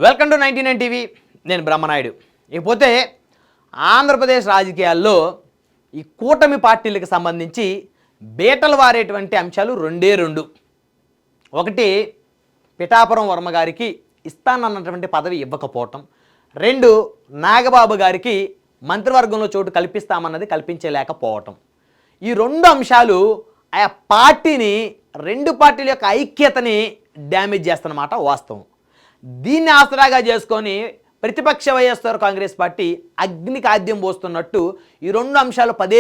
Welcome to 99 TV. నేను బ్రహ్మనాయుడు. ఇకపోతే ఆంధ్రప్రదేశ్ రాజకీయాల్లో ఈ కూటమి పార్టీలకు సంబంధించి బీటలు వారేటువంటి అంశాలు రెండు. ఒకటి, పిఠాపురం వర్మ గారికి ఇస్తానన్నటువంటి పదవి ఇవ్వకపోవటం. 2, నాగబాబు గారికి మంత్రివర్గంలో చోటు కల్పిస్తామన్నది కల్పించలేకపోవటం. ఈ రెండు అంశాలు ఆయా పార్టీని, రెండు పార్టీల యొక్క ఐక్యతని డ్యామేజ్ చేస్తున్నమాట వాస్తవం. దీన్ని ఆసరాగా చేసుకొని ప్రతిపక్ష వైఎస్ఆర్ కాంగ్రెస్ పార్టీ అగ్నికి ఆద్యం పోస్తున్నట్టు ఈ రెండు అంశాలు పదే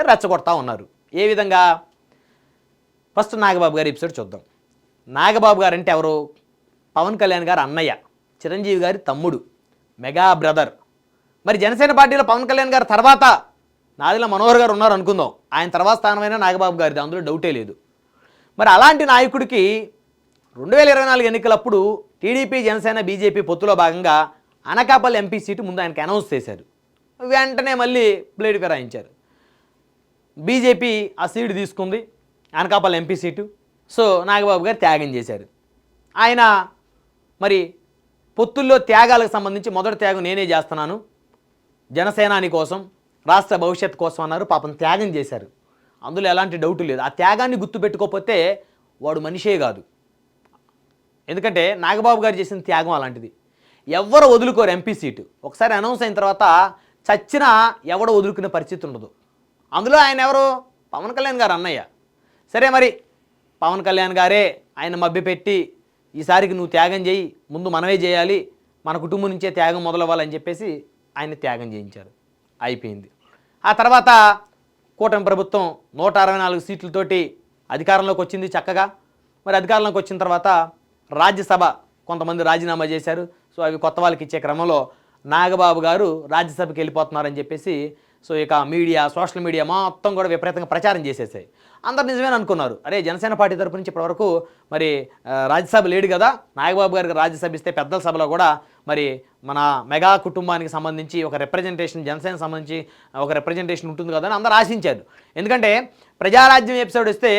రెచ్చగొడతా ఉన్నారు. ఏ విధంగా? ఫస్ట్ నాగబాబు గారి ఎపిసోడ్ చూద్దాం. నాగబాబు గారు అంటే ఎవరు? పవన్ కళ్యాణ్ గారు అన్నయ్య, చిరంజీవి గారి తమ్ముడు, మెగా బ్రదర్. మరి జనసేన పార్టీలో పవన్ కళ్యాణ్ గారు తర్వాత నాదిల మనోహర్ గారు ఉన్నారు అనుకుందాం. ఆయన తర్వాత స్థానమైన నాగబాబు గారిది, అందులో డౌటే లేదు. మరి అలాంటి నాయకుడికి 2024 ఎన్నికలప్పుడు టీడీపీ, జనసేన, బీజేపీ పొత్తులో భాగంగా అనకాపల్లి ఎంపీ సీటు ముందు ఆయనకి అనౌన్స్ చేశారు. వెంటనే మళ్ళీ ప్లేట్ ఫిరాయించారు. బీజేపీ ఆ సీటు తీసుకుంది, Anakapalli MP seat. So Nagababu గారు త్యాగం చేశారు. ఆయన మరి పొత్తుల్లో త్యాగాలకు సంబంధించి మొదటి త్యాగం నేనే చేస్తున్నాను, జనసేనాని కోసం, రాష్ట్ర భవిష్యత్తు కోసం అన్నారు. పాపం త్యాగం చేశారు, అందులో ఎలాంటి డౌట్ లేదు. ఆ త్యాగాన్ని గుర్తుపెట్టుకోకపోతే వాడు మనిషే కాదు. ఎందుకంటే నాగబాబు గారు చేసిన త్యాగం అలాంటిది. ఎవరు వదులుకోరు ఎంపీ సీటు. ఒకసారి అనౌన్స్ అయిన తర్వాత చచ్చినా ఎవడో వదులుకునే పరిస్థితి ఉండదు. అందులో ఆయన ఎవరు? పవన్ కళ్యాణ్ గారు అన్నయ్య. సరే, మరి పవన్ కళ్యాణ్ గారే ఆయన మభ్యపెట్టి ఈసారికి నువ్వు త్యాగం చేయి, ముందు మనమే చేయాలి, మన కుటుంబం నుంచే త్యాగం మొదలవ్వాలని చెప్పేసి ఆయన త్యాగం చేయించారు. అయిపోయింది. ఆ తర్వాత కూటమి ప్రభుత్వం 164 సీట్లతోటి అధికారంలోకి వచ్చింది చక్కగా. మరి అధికారంలోకి వచ్చిన తర్వాత రాజ్యసభ కొంతమంది రాజీనామా చేశారు. సో అవి కొత్త వాళ్ళకి ఇచ్చే క్రమంలో నాగబాబు గారు రాజ్యసభకి వెళ్ళిపోతున్నారని చెప్పేసి సో ఇక మీడియా, సోషల్ మీడియా మొత్తం కూడా విపరీతంగా ప్రచారం చేసేసాయి. అందరు నిజమేని అనుకున్నారు. అరే, జనసేన పార్టీ తరపు నుంచి ఇప్పటివరకు మరి రాజ్యసభ లేడు కదా, నాగబాబు గారికి రాజ్యసభ ఇస్తే పెద్దల సభలో కూడా మరి మన మెగా కుటుంబానికి సంబంధించి ఒక రిప్రజెంటేషన్, జనసేన సంబంధించి ఒక రిప్రజెంటేషన్ ఉంటుంది కదా అని అందరూ ఆశించారు. ఎందుకంటే ప్రజారాజ్యం ఎపిసోడ్ వస్తే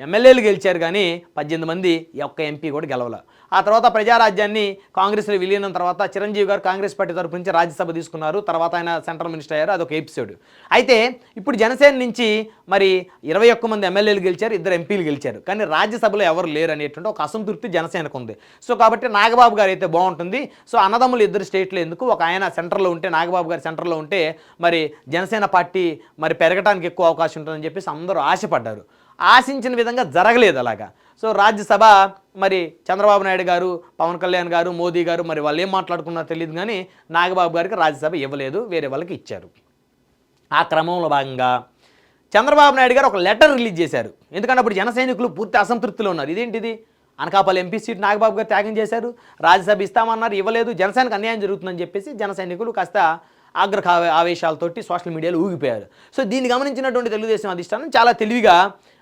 ఎమ్మెల్యేలు గెలిచారు కానీ 18 మంది, ఒక్క ఎంపీ కూడా గెలవల. ఆ తర్వాత ప్రజారాజ్యాన్ని కాంగ్రెస్లో విలీనం తర్వాత చిరంజీవి గారు కాంగ్రెస్ పార్టీ తరపు నుంచి రాజ్యసభ తీసుకున్నారు. తర్వాత ఆయన సెంట్రల్ మినిస్టర్ అయ్యారు. అదొక ఎపిసోడ్. అయితే ఇప్పుడు జనసేన నుంచి మరి 21 మంది ఎమ్మెల్యేలు గెలిచారు, 2 ఎంపీలు గెలిచారు. కానీ రాజ్యసభలో ఎవరు లేరు అనేటువంటి ఒక అసంతృప్తి జనసేనకు ఉంది. సో కాబట్టి నాగబాబు గారు అయితే బాగుంటుంది. సో అన్నదమ్ములు 2 స్టేట్లు ఎందుకు, ఒక ఆయన సెంటర్లో ఉంటే, నాగబాబు గారు సెంటర్లో ఉంటే మరి జనసేన పార్టీ మరి పెరగడానికి ఎక్కువ అవకాశం ఉంటుందని చెప్పేసి అందరూ ఆశపడ్డారు. ఆశించిన విధంగా జరగలేదు అలాగా. సో రాజ్యసభ మరి చంద్రబాబు నాయుడు గారు, పవన్ కళ్యాణ్ గారు, మోదీ గారు మరి వాళ్ళు ఏం మాట్లాడుకున్నారో తెలియదు కానీ నాగబాబు గారికి రాజ్యసభ ఇవ్వలేదు, వేరే వాళ్ళకి ఇచ్చారు. ఆ క్రమంలో భాగంగా చంద్రబాబు నాయుడు గారు ఒక లెటర్ రిలీజ్ చేశారు. ఎందుకంటే అప్పుడు జన సైనికులు పూర్తి అసంతృప్తిలో ఉన్నారు. ఇదేంటిది, అనకాపల్లి ఎంపీ సీట్ నాగబాబు గారు త్యాగం చేశారు, రాజ్యసభ ఇస్తామన్నారు, ఇవ్వలేదు, జనసేనకు అన్యాయం జరుగుతుందని చెప్పేసి జన సైనికులు కాస్త ఆగ్రహ ఆవేశాలతోటి సోషల్ మీడియాలో ఊగిపోయారు. సో దీన్ని గమనించినటువంటి తెలుగుదేశం అధిష్టానం చాలా తెలివిగా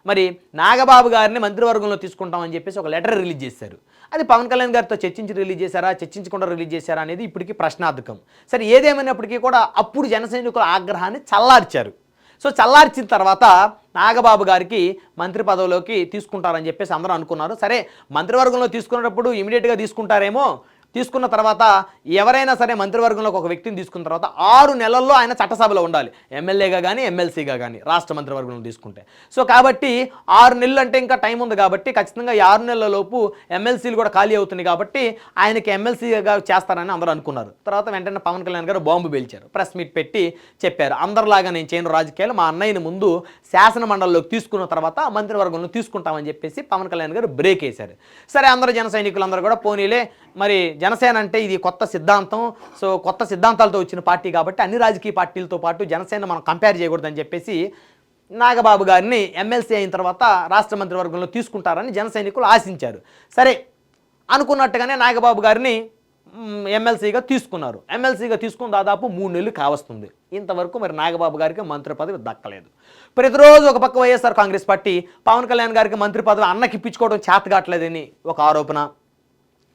మరి నాగబాబు గారిని మంత్రివర్గంలో తీసుకుంటామని చెప్పేసి ఒక లెటర్ రిలీజ్ చేశారు. అది పవన్ కళ్యాణ్ గారితో చర్చించి రిలీజ్ చేశారా, చర్చించకుండా రిలీజ్ చేశారా అనేది ఇప్పటికీ ప్రశ్నార్థకం. సరే, ఏదేమైనప్పటికీ కూడా అప్పుడు జన సైనికుల ఆగ్రహాన్ని చల్లార్చారు. సో చల్లార్చిన తర్వాత నాగబాబు గారికి మంత్రి పదవిలోకి తీసుకుంటారని చెప్పేసి అందరూ అనుకున్నారు. సరే, మంత్రివర్గంలో తీసుకున్నప్పుడు ఇమీడియట్గా తీసుకుంటారేమో. తీసుకున్న తర్వాత ఎవరైనా సరే మంత్రివర్గంలోకి ఒక వ్యక్తిని తీసుకున్న తర్వాత 6 నెలల్లో ఆయన చట్టసభలో ఉండాలి, ఎమ్మెల్యేగా కానీ ఎమ్మెల్సీగా కానీ రాష్ట్ర మంత్రివర్గంలో తీసుకుంటే. సో కాబట్టి 6 నెలలు అంటే ఇంకా టైం ఉంది కాబట్టి ఖచ్చితంగా ఈ 6 నెలల లోపు ఎమ్మెల్సీలు కూడా ఖాళీ అవుతుంది కాబట్టి ఆయనకి ఎమ్మెల్సీగా చేస్తారని అందరూ అనుకున్నారు. తర్వాత వెంటనే పవన్ కళ్యాణ్ గారు బాంబు పేల్చారు, ప్రెస్ మీట్ పెట్టి చెప్పారు, అందరిలాగా నేను చేయను రాజకీయాలు, మా అన్నయ్యని ముందు శాసన మండలిలోకి తీసుకున్న తర్వాత మంత్రివర్గంలో తీసుకుంటామని చెప్పేసి పవన్ కళ్యాణ్ గారు బ్రేక్ వేశారు. సరే, అందరూ జన సైనికులందరూ కూడా పోనీలే, మరి జనసేన అంటే ఇది కొత్త సిద్ధాంతం, సో కొత్త సిద్ధాంతాలతో వచ్చిన పార్టీ కాబట్టి అన్ని రాజకీయ పార్టీలతో పాటు జనసేన మనం కంపేర్ చేయకూడదని చెప్పేసి నాగబాబు గారిని ఎమ్మెల్సీ అయిన తర్వాత రాష్ట్ర మంత్రివర్గంలో తీసుకుంటారని జన సైనికులు ఆశించారు. సరే, అనుకున్నట్టుగానే నాగబాబు గారిని ఎమ్మెల్సీగా తీసుకున్నారు. ఎమ్మెల్సీగా తీసుకుని దాదాపు 3 నెలలు కావస్తుంది. ఇంతవరకు మరి నాగబాబు గారికి మంత్రి పదవి దక్కలేదు. ప్రతిరోజు ఒక పక్క వైఎస్ఆర్ కాంగ్రెస్ పార్టీ పవన్ కళ్యాణ్ గారికి మంత్రి పదవి అన్నకి ఇప్పించుకోవడం చేతగాట్లేదని ఒక ఆరోపణ.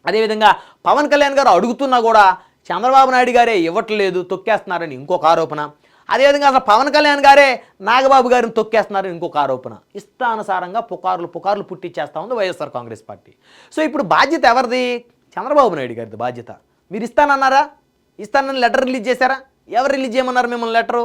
అదేవిధంగా పవన్ కళ్యాణ్ గారు అడుగుతున్నా కూడా చంద్రబాబు నాయుడు గారే ఇవ్వట్లేదు, తొక్కేస్తున్నారని ఇంకొక ఆరోపణ. అదేవిధంగా అసలు పవన్ కళ్యాణ్ గారే నాగబాబు గారిని తొక్కేస్తున్నారని ఇంకొక ఆరోపణ. ఇష్టానుసారంగా పుకార్లు పుట్టించేస్తా ఉంది వైఎస్ఆర్ కాంగ్రెస్ పార్టీ. సో ఇప్పుడు బాధ్యత ఎవరిది? చంద్రబాబు నాయుడు గారిది బాధ్యత. మీరు ఇస్తానన్నారా? ఇస్తానని లెటర్ రిలీజ్ చేశారా? ఎవరు రిలీజ్ చేయమన్నారు మిమ్మల్ని లెటరు?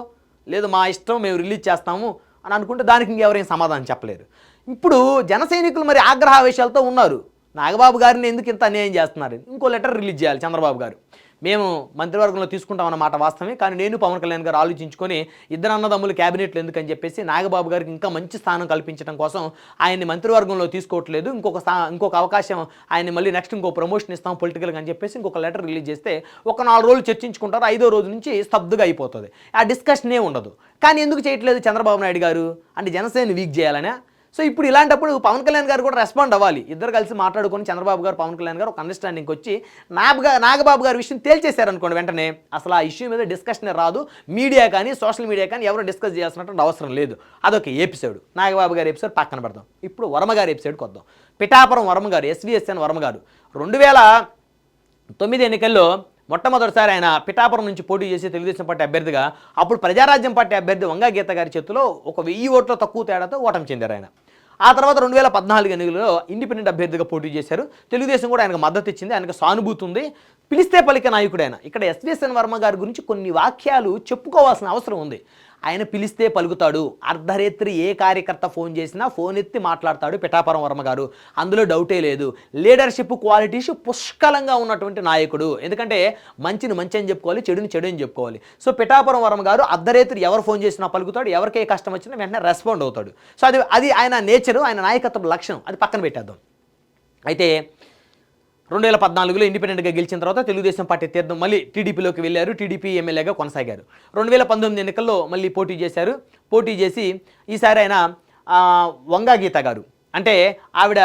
లేదు మా ఇష్టం మేము రిలీజ్ చేస్తాము అని అనుకుంటే దానికి ఇంకెవరేం సమాధానం చెప్పలేరు. ఇప్పుడు జన సైనికులు మరి ఆగ్రహావేశాలతో ఉన్నారు. నాగబాబు గారిని ఎందుకు ఇంత అన్యాయం చేస్తున్నారు? ఇంకో లెటర్ రిలీజ్ చేయాలి చంద్రబాబు గారు. మేము మంత్రివర్గంలో తీసుకుంటామన్నమాట వాస్తవమే, కానీ నేను పవన్ కళ్యాణ్ గారు ఆలోచించుకొని ఇద్దరు అన్నదమ్ములు క్యాబినెట్లు ఎందుకని చెప్పేసి నాగబాబు గారికి ఇంకా మంచి స్థానం కల్పించడం కోసం ఆయన్ని మంత్రివర్గంలో తీసుకోవట్లేదు, ఇంకొక అవకాశం ఆయన్ని మళ్ళీ నెక్స్ట్ ఇంకో ప్రమోషన్ ఇస్తాం పొలిటికల్గా అని చెప్పేసి ఇంకొక లెటర్ రిలీజ్ చేస్తే ఒక 4 రోజులు చర్చించుకుంటారు, 5వ రోజు నుంచి స్తబ్దుగా అయిపోతుంది. ఆ డిస్కషనే ఉండదు. కానీ ఎందుకు చేయట్లేదు చంద్రబాబు నాయుడు గారు? అంటే జనసేన వీక్ చేయాలనే. సో ఇప్పుడు ఇలాంటప్పుడు పవన్ కళ్యాణ్ గారు కూడా రెస్పాండ్ అవ్వాలి. ఇద్దరు కలిసి మాట్లాడుకొని చంద్రబాబు గారు పవన్ కళ్యాణ్ గారు ఒక అండర్స్టాండింగ్కి వచ్చి నాగబాబు గారి విషయం తేల్చేశారనుకోండి, వెంటనే అసలు ఆ ఇష్యూ మీద డిస్కషన్ రాదు. మీడియా కానీ సోషల్ మీడియా కానీ ఎవరు డిస్కస్ చేయాల్సినటువంటి అవసరం లేదు. అదొక ఎపిసోడ్. నాగబాబు గారి ఎపిసోడ్ పక్కన పెడదాం. ఇప్పుడు వర్మ గారి ఎపిసోడ్కి వద్దాం. పిఠాపురం వర్మ గారు, ఎస్విఎస్ఎన్ వర్మ గారు 2009 ఎన్నికల్లో మొట్టమొదటిసారి ఆయన పిఠాపురం నుంచి పోటీ చేసి తెలుగుదేశం పార్టీ అభ్యర్థిగా, అప్పుడు ప్రజారాజ్యం పార్టీ అభ్యర్థి వంగా గీత గారి చేతిలో ఒక 1000 ఓట్ల తక్కువ తేడాతో ఓటమి చెందారు ఆయన. ఆ తర్వాత 2014 ఎన్నికల్లో ఇండిపెండెంట్ అభ్యర్థిగా పోటీ చేశారు. తెలుగుదేశం కూడా ఆయనకు మద్దతు ఇచ్చింది, ఆయనకు సానుభూతి ఉంది. పిలిస్తే పలికే నాయకుడు ఆయన. ఇక్కడ ఎస్విఎస్ఎన్ వర్మ గారి గురించి కొన్ని వాక్యాలు చెప్పుకోవాల్సిన అవసరం ఉంది. ఆయన పిలిస్తే పలుకుతాడు. అర్ధరాత్రి ఏ కార్యకర్త ఫోన్ చేసినా ఫోన్ ఎత్తి మాట్లాడతాడు పిఠాపురం వర్మ గారు, అందులో డౌటే లేదు. లీడర్షిప్ క్వాలిటీస్ పుష్కలంగా ఉన్నటువంటి నాయకుడు. ఎందుకంటే మంచిని మంచి అని చెప్పుకోవాలి, చెడుని చెడు అని చెప్పుకోవాలి. సో పిఠాపురం వర్మ గారు అర్ధరాత్రి ఎవరు ఫోన్ చేసినా పలుకుతాడు, ఎవరికి ఏ కష్టం వచ్చినా వెంటనే రెస్పాండ్ అవుతాడు. సో అది ఆయన నేచరు, ఆయన నాయకత్వ లక్షణం. అది పక్కన పెట్టేద్దాం. అయితే 2014లో ఇండిపెండెంట్గా గెలిచిన తర్వాత తెలుగుదేశం పార్టీ తీర్థం మళ్ళీ టీడీపీలోకి వెళ్ళారు. టీడీపీ ఎమ్మెల్యేగా కొనసాగారు. 2019 ఎన్నికల్లో మళ్ళీ పోటీ చేశారు. పోటీ చేసి ఈసారి ఆయన వంగా గీత గారు, అంటే ఆవిడ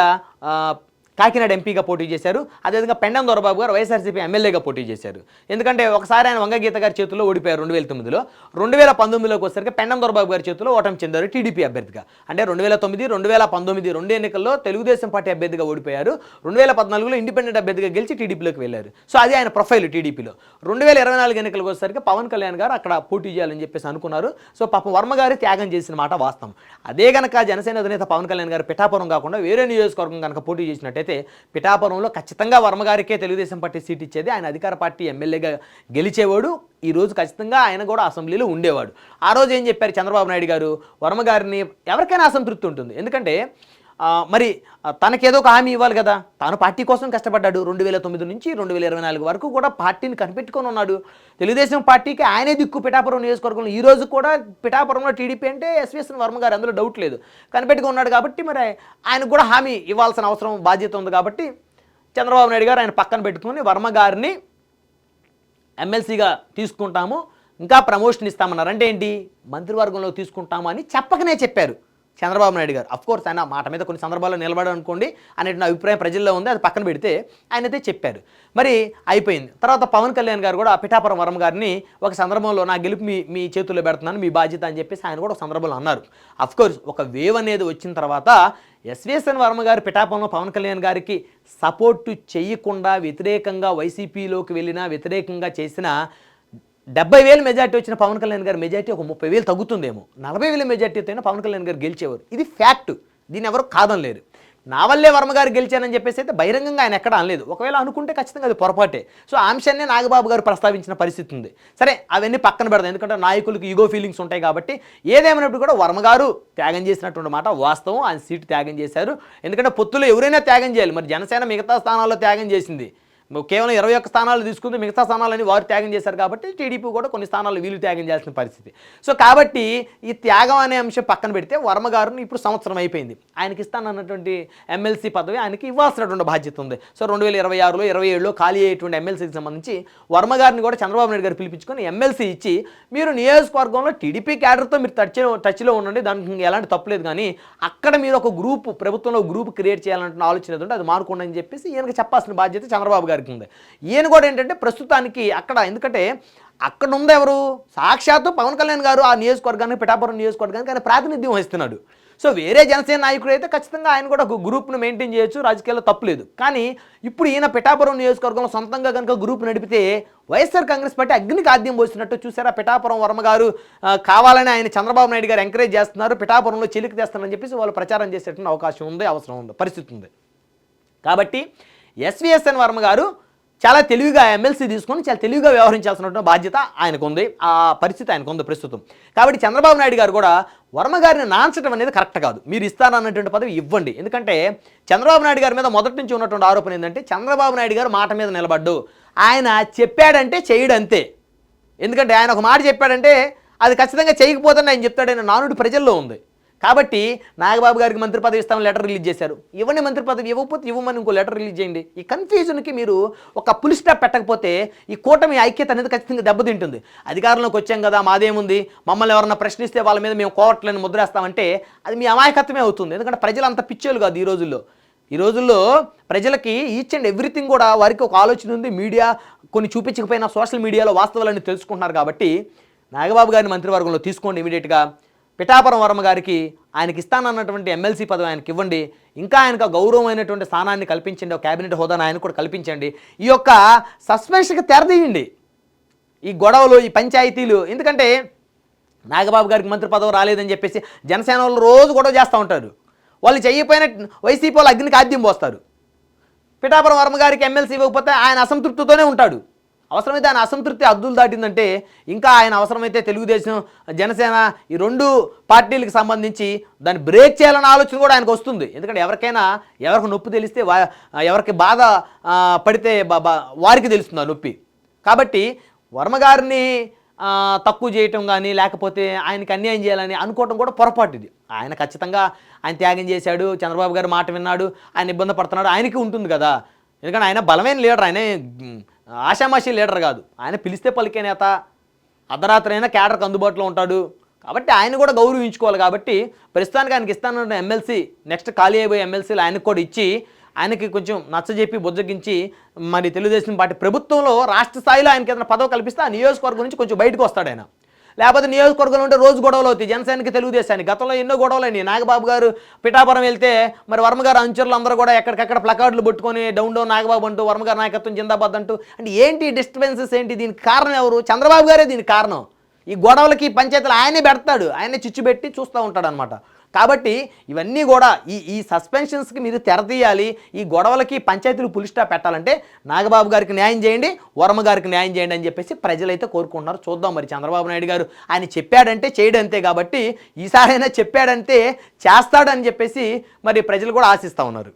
కాకినాడ ఎంపీగా పోటీ చేశారు. అదేవిధంగా పెండం దొరబాబు గారు వైఎస్ఆర్సీపీ ఎమ్మెల్యేగా పోటీ చేశారు. ఎందుకంటే ఒకసారి ఆయన వంగ గీత గారి చేతుల్లో ఓడిపోయారు 2009లో. 2019లోకి వచ్చేసరికి పెండం దొరబాబు గారి చేతుల్లో ఓటమి చెందారు టీడీపీ అభ్యర్థిగా. అంటే 2009, 2019 2 ఎన్నికల్లో తెలుగుదేశం పార్టీ అభ్యర్థిగా ఓడిపోయారు. 2014లో ఇండిపెండెంట్ అభ్యర్థిగా గెలిచి టీడీపీలోకి వెళ్ళారు. సో అది ఆయన ప్రొఫైల్ టీడీపీలో. 2024 ఎన్నికలకు వచ్చేసరికి పవన్ కళ్యాణ్ గారు అక్కడ పోటీ చేయాలని చెప్పేసి అనుకున్నారు. సో పాపం వర్మ గారి త్యాగం చేసిన మాట వాస్తవం. అదే గనక జనసేన అధినేత పవన్ కళ్యాణ్ గారు పిఠాపురం కాకుండా వేరే నియోజకవర్గం కనుక పోటీ చేసినట్టయితే పిఠాపురంలో ఖచ్చితంగా వర్మ గారికే తెలుగుదేశం పార్టీ సీట్ ఇచ్చేది. ఆయన అధికార పార్టీ ఎమ్మెల్యేగా గెలిచేవాడు. ఈ రోజు ఖచ్చితంగా ఆయన కూడా అసెంబ్లీలో ఉండేవాడు. ఆ రోజు ఏం చెప్పారు చంద్రబాబు నాయుడు గారు? వర్మ గారిని ఎవరికైనా అసంతృప్తి ఉంటుంది. ఎందుకంటే మరి తనకేదో ఒక హామీ ఇవ్వాలి కదా. తాను పార్టీ కోసం కష్టపడ్డాడు. 2009 నుంచి 2024 వరకు కూడా పార్టీని కనిపెట్టుకొని ఉన్నాడు. తెలుగుదేశం పార్టీకి ఆయనే దిక్కు పిఠాపురం నియోజకవర్గంలో. ఈ రోజు కూడా పిఠాపురంలో టీడీపీ అంటే ఎస్విఎస్ఎన్ వర్మ గారు, అందులో డౌట్ లేదు. కనిపెట్టుకుని ఉన్నాడు కాబట్టి మరి ఆయనకు కూడా హామీ ఇవ్వాల్సిన అవసరం, బాధ్యత ఉంది. కాబట్టి చంద్రబాబు నాయుడు గారు ఆయన పక్కన పెట్టుకుని వర్మ గారిని ఎమ్మెల్సీగా తీసుకుంటాము, ఇంకా ప్రమోషన్ ఇస్తామన్నారు. అంటే ఏంటి? మంత్రివర్గంలో తీసుకుంటాము అని చెప్పకనే చెప్పారు చంద్రబాబు నాయుడు గారు. అఫ్కోర్స్ ఆయన మాట మీద కొన్ని సందర్భాల్లో నిలబడారు అనుకోండి అనేటువంటి అభిప్రాయం ప్రజల్లో ఉంది. అది పక్కన పెడితే ఆయనైతే చెప్పారు. మరి అయిపోయింది. తర్వాత పవన్ కళ్యాణ్ గారు కూడా పిఠాపురం వర్మ గారిని ఒక సందర్భంలో నా గెలుపు మీ చేతుల్లో పెడుతున్నాను, మీ బాధ్యత అని చెప్పేసి ఆయన కూడా ఒక సందర్భంలో అన్నారు. అఫ్కోర్స్ ఒక వేవ్ అనేది వచ్చిన తర్వాత ఎస్విఎస్ఎన్ వర్మ గారు పిఠాపురంలో పవన్ కళ్యాణ్ గారికి సపోర్టు చేయకుండా వ్యతిరేకంగా వైసీపీలోకి వెళ్ళినా, వ్యతిరేకంగా చేసిన 70,000 మెజార్టీ వచ్చిన పవన్ కళ్యాణ్ గారి మెజార్టీ ఒక 30,000 తగ్గుతుందేమో. 40,000 మెజార్టీతో అయినా పవన్ కళ్యాణ్ గారు గెలిచేవారు. ఇది ఫ్యాక్ట్. దీన్ని ఎవరు కాదనలేరు. నా వల్లే వర్మ గారు గెలిచానని చెప్పేసి అయితే బహిరంగంగా ఆయన ఎక్కడ అనలేదు. ఒకవేళ అనుకుంటే ఖచ్చితంగా అది పొరపాటే. సో ఆ అంశాన్ని నాగబాబు గారు ప్రస్తావించిన పరిస్థితి ఉంది. సరే, అవన్నీ పక్కన పెడదాం. ఎందుకంటే నాయకులకు ఈగో ఫీలింగ్స్ ఉంటాయి కాబట్టి. ఏదేమైనప్పుడు కూడా వర్మ గారు త్యాగం చేసినటువంటి మాట వాస్తవం. ఆయన సీటు త్యాగం చేశారు. ఎందుకంటే పొత్తులో ఎవరైనా త్యాగం చేయాలి. మరి జనసేన మిగతా స్థానాల్లో త్యాగం చేసింది. కేవలం 21 స్థానాలు తీసుకుంది, మిగతా స్థానాలని వారు త్యాగం చేశారు. కాబట్టి టీడీపీ కూడా కొన్ని స్థానాలు వీళ్ళు త్యాగం చేయాల్సిన పరిస్థితి. సో కాబట్టి ఈ త్యాగం అనే అంశం పక్కన పెడితే వర్మ గారిని ఇప్పుడు సంవత్సరం అయిపోయింది. ఆయనకి ఇస్తానన్నటువంటి ఎమ్మెల్సీ పదవి ఆయనకి ఇవ్వాల్సినటువంటి బాధ్యత ఉంది. సో 2026లో 27లో ఖాళీ అయ్యేటువంటి ఎమ్మెల్సీకి సంబంధించి వర్మ గారిని కూడా చంద్రబాబు నాయుడు గారు పిలిపించుకొని ఎమ్మెల్సీ ఇచ్చి మీరు నియోజకవర్గంలో టీడీపీ క్యాడర్తో మీరు టచ్లో ఉండండి, దానికి ఎలాంటి తప్పులేదు. కానీ అక్కడ మీరు ఒక గ్రూప్, ప్రభుత్వంలో గ్రూప్ క్రియేట్ చేయాలంటున్న ఆలోచన ఉంటే అది మానుకోండి అని చెప్పేసి ఈయనకి చెప్పాల్సిన బాధ్యత చంద్రబాబు గారికి ఉంది. ఈయన కూడా ఏంటంటే ప్రస్తుతానికి అక్కడ, ఎందుకంటే అక్కడ ఉంది ఎవరు? సాక్షాత్తు పవన్ కళ్యాణ్ గారు ఆ నియోజకవర్గానికి, పిఠాపురం నియోజకవర్గానికి ఆయన ప్రాతినిధ్యం వహిస్తున్నాడు. సో వేరే జనసేన నాయకుడు అయితే ఖచ్చితంగా ఆయన కూడా ఒక గ్రూప్ను మెయింటైన్ చేయొచ్చు, రాజకీయాల్లో తప్పులేదు. కానీ ఇప్పుడు ఈయన పిఠాపురం నియోజకవర్గంలో సొంతంగా కనుక గ్రూప్ నడిపితే వైఎస్ఆర్ కాంగ్రెస్ పార్టీ అగ్నికి ఆద్యం పోసినట్టు చూసారా? పిఠాపురం వర్మ గారు కావాలని ఆయన చంద్రబాబు నాయుడు గారు ఎంకరేజ్ చేస్తున్నారు, పిఠాపురంలో చిలికి తెస్తారని చెప్పేసి వాళ్ళు ప్రచారం చేసేటువంటి అవకాశం ఉంది, అవసరం ఉంది, పరిస్థితి ఉంది. కాబట్టి ఎస్విఎస్ఎన్ వర్మ గారు చాలా తెలివిగా ఎమ్మెల్సీ తీసుకొని చాలా తెలివిగా వ్యవహరించాల్సిన బాధ్యత ఆయనకు ఉంది, ఆ పరిస్థితి ఆయనకు ఉంది ప్రస్తుతం. కాబట్టి చంద్రబాబు నాయుడు గారు కూడా వర్మ గారిని నాంచడం అనేది కరెక్ట్ కాదు. మీరు ఇస్తారన్నటువంటి పదవి ఇవ్వండి. ఎందుకంటే చంద్రబాబు నాయుడు గారి మీద మొదటి నుంచి ఉన్నటువంటి ఆరోపణ ఏంటంటే చంద్రబాబు నాయుడు గారు మాట మీద నిలబడ్డు, ఆయన చెప్పాడంటే చేయడు అంతే. ఎందుకంటే ఆయన ఒక మాట చెప్పాడంటే అది ఖచ్చితంగా చేయకపోతే ఆయన చెప్తాడని నానుడి ప్రజల్లో ఉంది. కాబట్టి నాగబాబు గారికి మంత్రి పదవి ఇస్తామని లెటర్ రిలీజ్ చేశారు. ఇవ్వండి మంత్రి పదవి, ఇవ్వకపోతే ఇవ్వమని ఇంకో లెటర్ రిలీజ్ చేయండి. ఈ కన్ఫ్యూజన్కి మీరు ఒక ఫుల్ స్టాప్ పెట్టకపోతే ఈ కూటమి ఐక్యత అనేది ఖచ్చితంగా దెబ్బతింటుంది. అధికారంలోకి వచ్చాం కదా, మాదేముంది, మమ్మల్ని ఎవరన్నా ప్రశ్నిస్తే వాళ్ళ మీద మేము కోవట్లని ముద్రేస్తామంటే అది మీ అమాయకత్వమే అవుతుంది. ఎందుకంటే ప్రజలు అంత పిచ్చోలు కాదు ఈ రోజుల్లో ప్రజలకి ఈచ్ అండ్ ఎవ్రీథింగ్ కూడా వారికి ఒక ఆలోచన ఉంది. మీడియా కొన్ని చూపించకపోయినా సోషల్ మీడియాలో వాస్తవాలన్నీ తెలుసుకుంటున్నారు. కాబట్టి నాగబాబు గారిని మంత్రివర్గంలో తీసుకోండి ఇమీడియట్గా. పిఠాపురం వర్మ గారికి ఆయనకి ఇస్తానన్నటువంటి ఎమ్మెల్సీ పదవి ఆయనకి ఇవ్వండి. ఇంకా ఆయనకు గౌరవమైనటువంటి స్థానాన్ని కల్పించండి, ఒక క్యాబినెట్ హోదాను ఆయన కూడా కల్పించండి. ఈ యొక్క సస్పెన్షన్కి తెరదీయండి ఈ గొడవలు, ఈ పంచాయతీలు. ఎందుకంటే నాగబాబు గారికి మంత్రి పదవి రాలేదని చెప్పేసి జనసేన వాళ్ళు రోజు గొడవ చేస్తూ ఉంటారు. వాళ్ళు చేయకపోయిన వైసీపీ వాళ్ళు అగ్నికి ఆద్యం పోస్తారు. పిఠాపురం వర్మ గారికి ఎమ్మెల్సీ ఇవ్వకపోతే ఆయన అసంతృప్తితోనే ఉంటాడు. అవసరమైతే ఆయన అసంతృప్తి హద్దులు దాటిందంటే ఇంకా ఆయన అవసరమైతే తెలుగుదేశం, జనసేన ఈ రెండు పార్టీలకు సంబంధించి దాన్ని బ్రేక్ చేయాలన్న ఆలోచన కూడా ఆయనకు వస్తుంది. ఎందుకంటే ఎవరికి నొప్పి తెలిస్తే ఎవరికి బాధ పడితే వారికి తెలుస్తుంది ఆ నొప్పి. కాబట్టి వర్మ గారిని తక్కువ చేయటం కానీ లేకపోతే ఆయనకి అన్యాయం చేయాలని అనుకోవటం కూడా పొరపాటు. ఇది ఆయన ఖచ్చితంగా ఆయన త్యాగం చేశాడు, చంద్రబాబు గారి మాట విన్నాడు, ఆయన ఇబ్బంది పడుతున్నాడు, ఆయనకి ఉంటుంది కదా. ఎందుకంటే ఆయన బలమైన లీడర్, ఆయన ఆషామాషి లీడర్ కాదు. ఆయన పిలిస్తే పలికే నేత, అర్ధరాత్రి అయినా క్యాడర్కి అందుబాటులో ఉంటాడు. కాబట్టి ఆయన కూడా గౌరవించుకోవాలి. కాబట్టి ప్రస్తుతానికి ఆయనకి ఇస్తానన్న ఎమ్మెల్సీ, నెక్స్ట్ ఖాళీ అయిపోయే ఎమ్మెల్సీలు ఆయనకు కూడా ఇచ్చి ఆయనకి కొంచెం నచ్చజెప్పి బుజ్జగించి మరి తెలుగుదేశం పార్టీ ప్రభుత్వంలో రాష్ట్ర స్థాయిలో ఆయనకి ఏదైనా పదవి కల్పిస్తే ఆ నియోజకవర్గం నుంచి కొంచెం బయటకు వస్తాడు ఆయన. లేకపోతే నియోజకవర్గంలో ఉంటే రోజు గొడవలు అవుతాయి జనసేనకి తెలుగుదేశానికి. గతంలో ఎన్నో గొడవలు అయినాయి. నాగబాబు గారు పిఠాపురం వెళ్తే మరి వర్మగారు అనుచరులు అందరూ కూడా ఎక్కడికక్కడ ప్లకార్డులు పట్టుకొని డౌన్ నాగబాబు అంటూ, వర్మగారు నాయకత్వం జిందాబాద్ అంటూ. అంటే ఏంటి డిస్టర్బెన్సెస్ ఏంటి? దీనికి కారణం ఎవరు? చంద్రబాబు గారే దీనికి కారణం. ఈ గొడవలకి పంచాయతీలు ఆయనే పెడతాడు, ఆయనే చిచ్చు పెట్టి చూస్తూ ఉంటాడు అనమాట. కాబట్టి ఇవన్నీ కూడా ఈ సస్పెన్షన్స్కి మీరు తెరతీయాలి. ఈ గొడవలకి పంచాయతీలు ఫుల్ స్టాప్ పెట్టాలంటే నాగబాబు గారికి న్యాయం చేయండి, వర్మ గారికి న్యాయం చేయండి అని చెప్పేసి ప్రజలైతే కోరుకుంటున్నారు. చూద్దాం మరి చంద్రబాబు నాయుడు గారు ఆయన చెప్పాడంటే చేయడంతే. కాబట్టి ఈసారైనా చెప్పాడంటే చేస్తాడని చెప్పేసి మరి ప్రజలు కూడా ఆశిస్తూ ఉన్నారు.